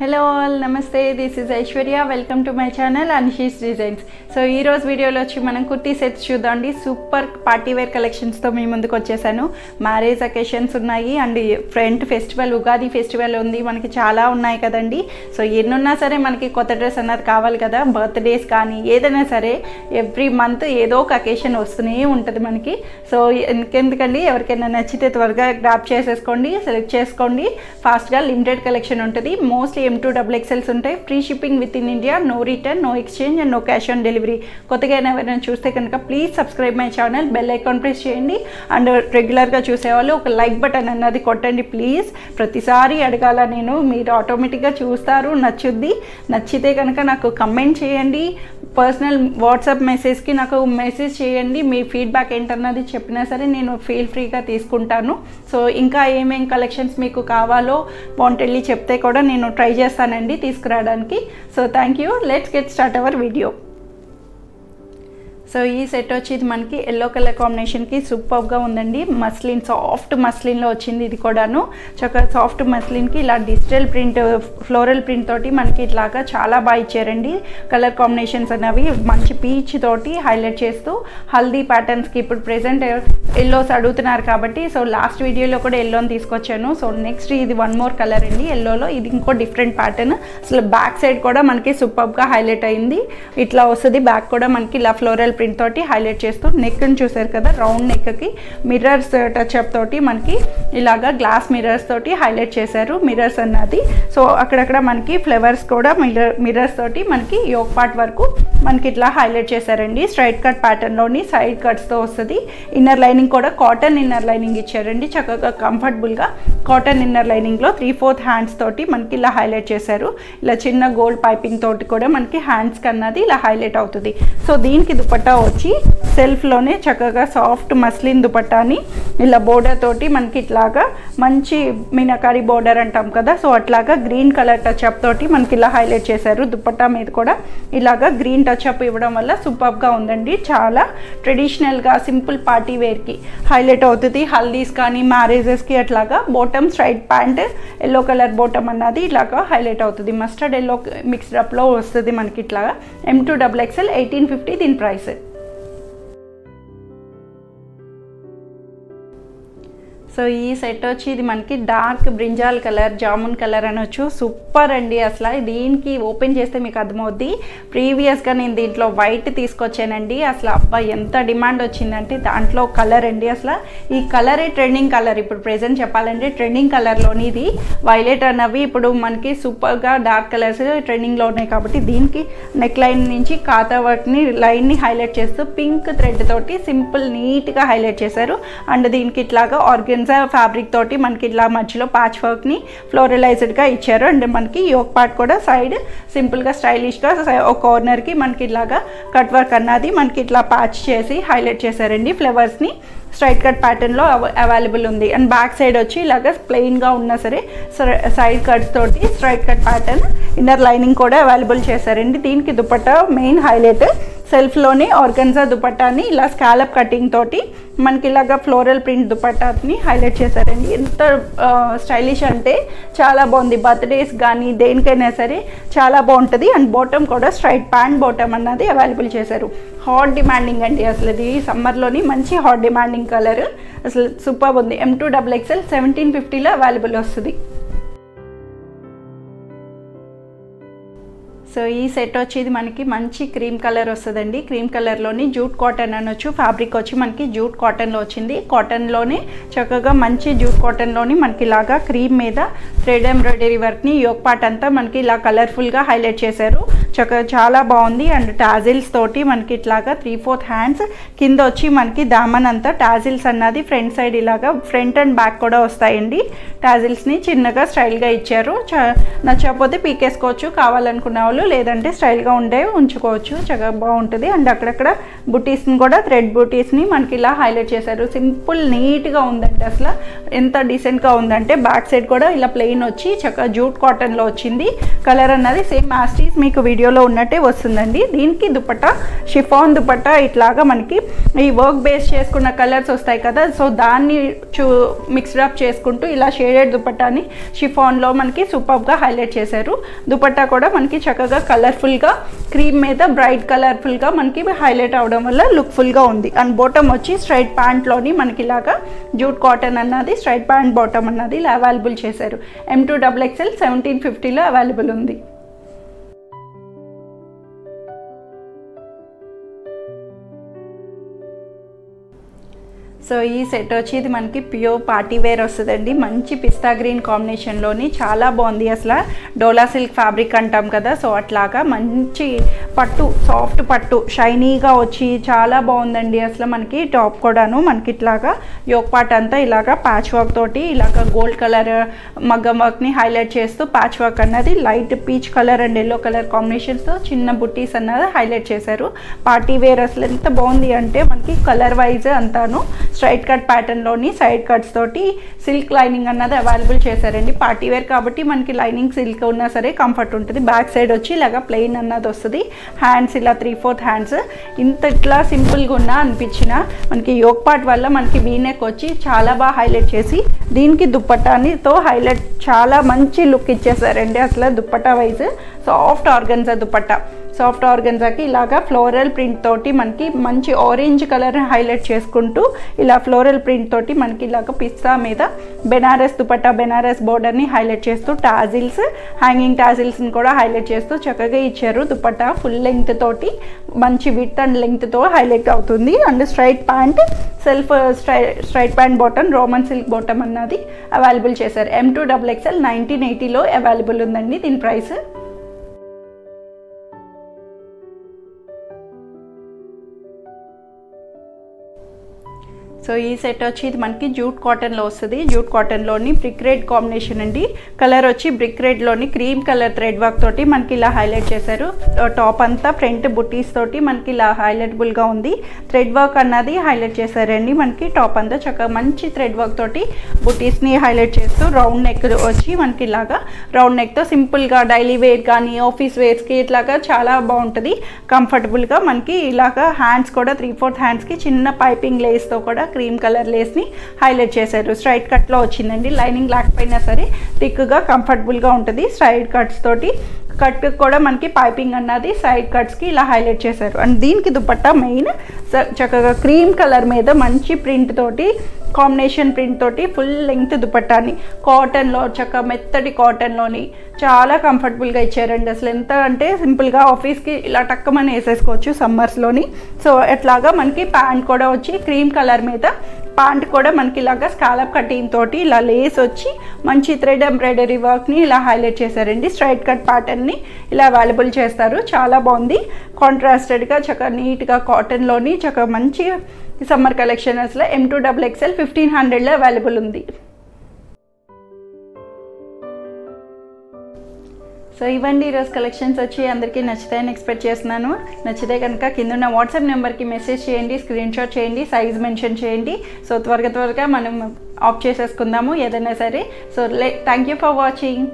Hello all నమస్తే this is Aishwarya welcome to my channel Anshi's designs. So ఈరోజు వీడియోలో వచ్చి మనం కుర్తీ సెట్స్ చూద్దామండి. సూపర్ పార్టీ వేర్ కలెక్షన్స్తో మీ ముందుకు వచ్చేసాను. మ్యారేజ్ అకేషన్స్ ఉన్నాయి and friend festival Ugadi festival ఉంది, మనకి చాలా ఉన్నాయి కదండి. సో ఎన్నున్నా సరే మనకి కొత్త డ్రెస్ అన్నది కావాలి కదా. బర్త్డేస్ కానీ ఏదైనా సరే ఎవ్రీ మంత్ ఏదో ఒక అకేషన్ వస్తూనే ఉంటుంది మనకి. సో ఎందుకండి, ఎవరికైనా నచ్చితే త్వరగా గ్రాప్ చేసేసుకోండి, సెలెక్ట్ చేసుకోండి. ఫాస్ట్గా లిమిటెడ్ కలెక్షన్ ఉంటుంది. మోస్ట్లీ M2XXLs ఉంటాయి. Free shipping within India, no return, no exchange and no cash on delivery. కొత్తగా ఎవరైనా చూస్తే కనుక please subscribe my channel, bell icon press చేయండి అండ్ రెగ్యులర్గా చూసేవాళ్ళు ఒక లైక్ బటన్ అన్నది కొట్టండి ప్లీజ్. ప్రతిసారి అడగాల నేను, మీరు ఆటోమేటిక్గా చూస్తారు, నచ్చుద్ది. నచ్చితే కనుక నాకు కమెంట్ చేయండి, పర్సనల్ వాట్సాప్ మెసేజ్కి నాకు మెసేజ్ చేయండి. మీ ఫీడ్బ్యాక్ ఏంటన్నది చెప్పినా సరే నేను ఫీల్ ఫ్రీగా తీసుకుంటాను. సో ఇంకా ఏమేం కలెక్షన్స్ మీకు కావాలో వాంటెడ్లీ చెప్తే కూడా నేను ట్రై చేస్తానండి తీసుకురావడానికి. So thank you. Let's get start our video. So ఈ సెట్ వచ్చి ఇది మనకి ఎల్లో కలర్ కాంబినేషన్కి సూపర్గా ఉందండి. మస్లిన్, సాఫ్ట్ మస్లిన్లో వచ్చింది. ఇది కూడాను చక్కగా సాఫ్ట్ మస్లిన్కి ఇలా డిజిటల్ ప్రింట్, ఫ్లోరల్ ప్రింట్ తోటి మనకి ఇట్లాగా చాలా బాగా ఇచ్చారండి. కలర్ కాంబినేషన్స్ అనేవి మంచి పీచ్ తోటి హైలైట్ చేస్తూ హల్దీ ప్యాటర్న్స్కి ఇప్పుడు ప్రెజెంట్ ఎల్లోస్ అడుగుతున్నారు కాబట్టి సో లాస్ట్ వీడియోలో కూడా ఎల్లోని తీసుకొచ్చాను. సో నెక్స్ట్ ఇది వన్ మోర్ కలర్ అండి ఎల్లోలో. ఇది ఇంకో డిఫరెంట్ ప్యాటర్న్. అసలు బ్యాక్ సైడ్ కూడా మనకి సూపర్గా హైలైట్ అయింది. ఇట్లా వస్తుంది. బ్యాక్ కూడా మనకి ఇలా ఫ్లోరల్ ప్రింట్ తోటి హైలైట్ చేస్తూ నెక్ని చూసారు కదా, రౌండ్ నెక్కి మిర్రర్స్ టచ్అప్ తోటి మనకి ఇలాగా గ్లాస్ మిర్రర్స్ తోటి హైలైట్ చేశారు. మిర్రర్స్ అన్నది సో అక్కడక్కడ మనకి ఫ్లవర్స్ కూడా మిర్రర్స్ తోటి మనకి యోక్ పార్ట్ వరకు మనకి ఇట్లా హైలైట్ చేశారండి. స్ట్రైట్ కట్ ప్యాటర్న్లోని సైడ్ కట్స్తో వస్తుంది. ఇన్నర్ లైనింగ్ కూడా కాటన్ ఇన్నర్ లైనింగ్ ఇచ్చారండి. చక్కగా కంఫర్టబుల్గా కాటన్ ఇన్నర్ లైనింగ్లో 3/4 హ్యాండ్స్ తోటి మనకి ఇలా హైలైట్ చేశారు. ఇలా చిన్న గోల్డ్ పైపింగ్ తోటి కూడా మనకి హ్యాండ్స్కి అన్నది ఇలా హైలైట్ అవుతుంది. సో దీనికి దుపట్టా వచ్చి సెల్ఫ్లోనే చక్కగా సాఫ్ట్ మస్లిన్ దుపట్టాని ఇలా బోర్డర్ తోటి మనకి ఇట్లాగా మంచి మీనాకారి బోర్డర్ అంటాం కదా, సో అట్లాగా గ్రీన్ కలర్ టచ్అప్ తోటి మనకి ఇలా హైలైట్ చేశారు. దుపట్టా మీద కూడా ఇలాగా గ్రీన్ టచ్అప్ ఇవ్వడం వల్ల సూపర్గా ఉందండి. చాలా ట్రెడిషనల్గా సింపుల్ పార్టీ వేర్కి హైలైట్ అవుతుంది. హల్దీస్ కానీ మ్యారేజెస్కి అట్లాగా bottom straight pant yellow colour bottom అన్నది ఇలాగా హైలైట్ అవుతుంది. మస్టర్డ్ ఎల్లో మిక్స్డ్ అప్లో వస్తుంది మనకి ఇట్లాగా. M2XXL 1850 దీని ప్రైస్. సో ఈ సెట్ వచ్చి ఇది మనకి dark brinjal colour, jamun colour అనొచ్చు. సూపర్ అండి. అసలు దీనికి ఓపెన్ చేస్తే మీకు అర్థమవుద్ది. ప్రీవియస్గా నేను దీంట్లో వైట్ తీసుకొచ్చానండి. అసలు అబ్బా ఎంత డిమాండ్ వచ్చిందంటే దాంట్లో కలర్ అండి. అసలు ఈ కలరే ట్రెండింగ్ కలర్. ఇప్పుడు ప్రెజెంట్ చెప్పాలంటే ట్రెండింగ్ కలర్లోని ఇది వైలెట్ అన్నవి ఇప్పుడు మనకి సూపర్గా డార్క్ కలర్స్ ట్రెండింగ్లో ఉన్నాయి కాబట్టి దీనికి నెక్ లైన్ నుంచి కాతా వర్క్ని లైన్ని హైలైట్ చేస్తూ పింక్ థ్రెడ్ తోటి సింపుల్ నీట్గా హైలైట్ చేశారు. అండ్ దీనికి ఇట్లాగా ఆర్గన్ ఫ్యాబ్రిక్ తోటి మనకి ఇలా మధ్యలో ప్యాచ్ వర్క్ని ఫ్లోరలైజ్డ్గా ఇచ్చారు. అండ్ మనకి యోక్ పార్ట్ కూడా సైడ్ సింపుల్గా స్టైలిష్గా ఒక కార్నర్కి మనకి ఇలాగా కట్ వర్క్ అన్నది మనకి ఇట్లా ప్యాచ్ చేసి హైలైట్ చేశారండి. ఫ్లవర్స్ని స్ట్రైట్ కట్ ప్యాటర్న్లో అవైలబుల్ ఉంది. అండ్ బ్యాక్ సైడ్ వచ్చి ఇలాగ ప్లెయిన్గా ఉన్నా సరే సైడ్ కట్స్ తోటి straight cut pattern inner lining కూడా అవైలబుల్ చేశారండి. దీనికి దుపట్టా మెయిన్ హైలైట్ సెల్ఫ్లోని ఆర్గన్జా దుపట్టాని ఇలా స్కాలప్ కటింగ్ తోటి మనకి ఇలాగ ఫ్లోరల్ ప్రింట్ దుపట్టాని హైలైట్ చేశారండి. ఎంత స్టైలిష్ అంటే చాలా బాగుంది. బర్త్డేస్ కానీ దేనికైనా సరే చాలా బాగుంటుంది. అండ్ బాటమ్ కూడా స్ట్రైట్ ప్యాంట్ బాటమ్ అన్నది అవైలబుల్ చేశారు. హాట్ డిమాండింగ్ అండి. అసలు ఇది సమ్మర్లోని మంచి హాట్ డిమాండింగ్ కలర్. అసలు సూపర్ ఉంది. M2XXL 1750లో అవైలబుల్ వస్తుంది. సో ఈ సెట్ వచ్చి ఇది మనకి మంచి క్రీమ్ కలర్ వస్తుందండి. క్రీమ్ కలర్లోని జూట్ కాటన్ అనొచ్చు. ఫ్యాబ్రిక్ వచ్చి మనకి జూట్ కాటన్లో వచ్చింది. కాటన్లోనే చక్కగా మంచి జూట్ కాటన్లోని మనకి ఇలాగా క్రీమ్ మీద థ్రెడ్ ఎంబ్రాయిడరీ వర్క్ని యోక్ పార్ట్ అంతా మనకి ఇలా కలర్ఫుల్గా హైలైట్ చేశారు. చక్కగా చాలా బాగుంది. అండ్ టాజిల్స్ తోటి మనకి ఇట్లాగా 3/4 హ్యాండ్స్ కింద వచ్చి మనకి దామన్ అంతా టాజిల్స్ అన్నది ఫ్రంట్ సైడ్ ఇలాగా ఫ్రంట్ అండ్ బ్యాక్ కూడా వస్తాయండి. టాజిల్స్ని చిన్నగా స్టైల్గా ఇచ్చారు. నచ్చకపోతే పీకేసుకోవచ్చు. కావాలనుకున్న వాళ్ళు, లేదంటే స్టైల్గా ఉండే ఉంచుకోవచ్చు. చక్కగా బాగుంటుంది. అండ్ అక్కడక్కడ బుటీస్ని కూడా థ్రెడ్ బుటీస్ని మనకి ఇలా హైలైట్ చేశారు. సింపుల్ నీట్గా ఉందండి. అసలు ఎంత డీసెంట్గా ఉందంటే బ్యాక్ సైడ్ కూడా ఇలా ప్లెయిన్ వచ్చి చక్కగా జూట్ కాటన్లో వచ్చింది. కలర్ అన్నది సేమ్ యాస్టీస్ మీకు వీడియోలో ఉన్నట్టే వస్తుందండి. దీనికి దుపట్టా షిఫాన్ దుపట్టా ఇట్లాగా మనకి ఈ వర్క్ బేస్ చేసుకున్న కలర్స్ వస్తాయి కదా, సో దాన్ని మిక్స్డ్ అప్ చేసుకుంటూ ఇలా షేడెడ్ దుపట్టాని షిఫాన్లో మనకి సూపర్గా హైలైట్ చేశారు. దుపట్టా కూడా మనకి చక్కగా కలర్ఫుల్గా క్రీమ్ మీద బ్రైట్ కలర్ఫుల్గా మనకి హైలైట్ అవడం వల్ల లుక్ఫుల్గా ఉంది. అండ్ బాటమ్ వచ్చి స్ట్రైట్ ప్యాంట్లోని మనకి ఇలాగా జూట్ కాటన్ అన్నది స్ట్రైట్ ప్యాంట్ బాటమ్ అన్నది ఇలా అవైలబుల్ చేశారు. M2XXL 1750లో అవైలబుల్ ఉంది. సో ఈ సెట్ వచ్చి ఇది మనకి ప్యూర్ పార్టీ వేర్ వస్తుందండి. మంచి పిస్తా గ్రీన్ కాంబినేషన్లోని చాలా బాగుంది. అసలు డోలా సిల్క్ ఫ్యాబ్రిక్ అంటాం కదా, సో అట్లాగా మంచి పట్టు, సాఫ్ట్ పట్టు షైనీగా వచ్చి చాలా బాగుందండి. అసలు మనకి టాప్ కూడాను మనకి ఇట్లాగా యోక్ పార్ట్ అంతా ఇలాగా ప్యాచ్ వర్క్ తోటి ఇలాగా గోల్డ్ కలర్ మగ్గం వర్క్ని హైలైట్ చేస్తూ ప్యాచ్ వర్క్ అన్నది light peach colour and yellow colour కాంబినేషన్స్తో చిన్న బుట్టీస్ అన్నది హైలైట్ చేశారు. పార్టీ వేర్ అసలు ఎంత బాగుంది అంటే మనకి కలర్ వైజ్ అంతాను స్ట్రైట్ కట్ ప్యాటర్న్లోని సైడ్ కట్స్ తోటి సిల్క్ లైనింగ్ అన్నది అవైలబుల్ చేశారండి. పార్టీ వేర్ కాబట్టి మనకి లైనింగ్ సిల్క్ ఉన్నా సరే కంఫర్ట్ ఉంటుంది. బ్యాక్ సైడ్ వచ్చి ఇలాగా ప్లెయిన్ అన్నది వస్తుంది. హ్యాండ్స్ ఇలా 3/4 హ్యాండ్స్ ఇంత ఇట్లా సింపుల్గా ఉన్నా అనిపించిన మనకి యోక్ పార్ట్ వల్ల మనకి వీనెక్ వచ్చి చాలా బాగా హైలైట్ చేసి దీనికి దుప్పటానితో హైలైట్ చాలా మంచి లుక్ ఇచ్చేసారండి. అసలు dupatta wise soft organza dupatta, soft ఆర్గన్జాకి ఇలాగా ఫ్లోరల్ ప్రింట్ తోటి మనకి మంచి ఆరెంజ్ కలర్ హైలైట్ చేసుకుంటూ ఇలా ఫ్లోరల్ ప్రింట్ తోటి మనకి ఇలాగ పిస్తా మీద బెనారస్ దుపట్టా, బెనారస్ బోర్డర్ని హైలైట్ చేస్తూ టాజిల్స్, హ్యాంగింగ్ టాజిల్స్ని కూడా హైలైట్ చేస్తూ చక్కగా ఇచ్చారు. దుపట్టా ఫుల్ లెంగ్త్ తోటి మంచి విడ్త్ అండ్ లెంగ్త్తో హైలైట్ అవుతుంది. And straight pant, self straight pant bottom, Roman silk bottom అన్నది అవైలబుల్ చేశారు. M2XXL 1980లో అవైలబుల్ ఉందండి. దీని ప్రైస్ సో ఈ సెట్ వచ్చి ఇది మనకి జూట్ కాటన్లో వస్తుంది. జూట్ కాటన్లోని బ్రిక్ రెడ్ కాంబినేషన్ అండి. కలర్ వచ్చి బ్రిక్ రెడ్లోని క్రీమ్ కలర్ థ్రెడ్ వర్క్ తోటి మనకి ఇలా హైలైట్ చేశారు. టాప్ అంతా ఫ్రంట్ బుటీస్ తోటి మనకి ఇలా హైలైటబుల్గా ఉంది. థ్రెడ్ వర్క్ అన్నది హైలైట్ చేశారండి. మనకి టాప్ అంతా చక్కగా మంచి థ్రెడ్ వర్క్ తోటి బుటీస్ని హైలైట్ చేస్తూ రౌండ్ నెక్ వచ్చి మనకి ఇలాగా రౌండ్ నెక్తో సింపుల్గా డైలీ వేర్ కానీ ఆఫీస్ వేర్స్కి ఇట్లాగా చాలా బాగుంటుంది కంఫర్టబుల్గా. మనకి ఇలాగా హ్యాండ్స్ కూడా 3/4 హ్యాండ్స్కి చిన్న పైపింగ్ లేస్తో కూడా క్రీమ్ కలర్ లేస్ని హైలైట్ చేశారు. స్ట్రైట్ కట్లో వచ్చిందండి. లైనింగ్ లేకపోయినా సరే థిక్గా కంఫర్టబుల్గా ఉంటుంది. స్ట్రైట్ కట్స్ తోటి కట్ కూడా మనకి పైపింగ్ అన్నది సైడ్ కట్స్కి ఇలా హైలైట్ చేశారు. అండ్ దీనికి దుపట్టా మెయిన్ చక్కగా క్రీమ్ కలర్ మీద మంచి ప్రింట్ తోటి కాంబినేషన్ ప్రింట్ తోటి ఫుల్ లెంగ్త్ దుపట్టాని కాటన్లో చక్కగా మెత్తటి కాటన్లోని చాలా కంఫర్టబుల్గా ఇచ్చారండి. అసలు ఎంత అంటే సింపుల్గా ఆఫీస్కి ఇలా టక్కమని వేసేసుకోవచ్చు సమ్మర్స్లోని. సో ఎట్లాగా మనకి ప్యాంట్ కూడా వచ్చి క్రీమ్ కలర్ మీద ప్యాంట్ కూడా మనకి ఇలాగా స్కాలప్ కటింగ్ తోటి ఇలా లేస్ వచ్చి మంచి థ్రెడ్ ఎంబ్రాయిడరీ వర్క్ని ఇలా హైలైట్ చేశారండి. స్ట్రైట్ కట్ ప్యాటర్న్ని ఇలా అవైలబుల్ చేస్తారు. చాలా బాగుంది. కాంట్రాస్టెడ్గా చక్కగా నీట్గా కాటన్లోని చక్కగా మంచి సమ్మర్ కలెక్షన్ అసలు M2XXL 1500లో అవైలబుల్ ఉంది. సో ఇవ్వండి ఈరోజు కలెక్షన్స్ వచ్చి అందరికీ నచ్చుతాయని ఎక్స్పెక్ట్ చేస్తున్నాను. నచ్చితే కనుక కింద ఉన్న వాట్సాప్ నెంబర్కి మెసేజ్ చేయండి, స్క్రీన్ షాట్ చేయండి, సైజ్ మెన్షన్ చేయండి. సో త్వరగా మనం ఆఫ్ చేసేసుకుందాము ఏదైనా సరే. So thank you for watching.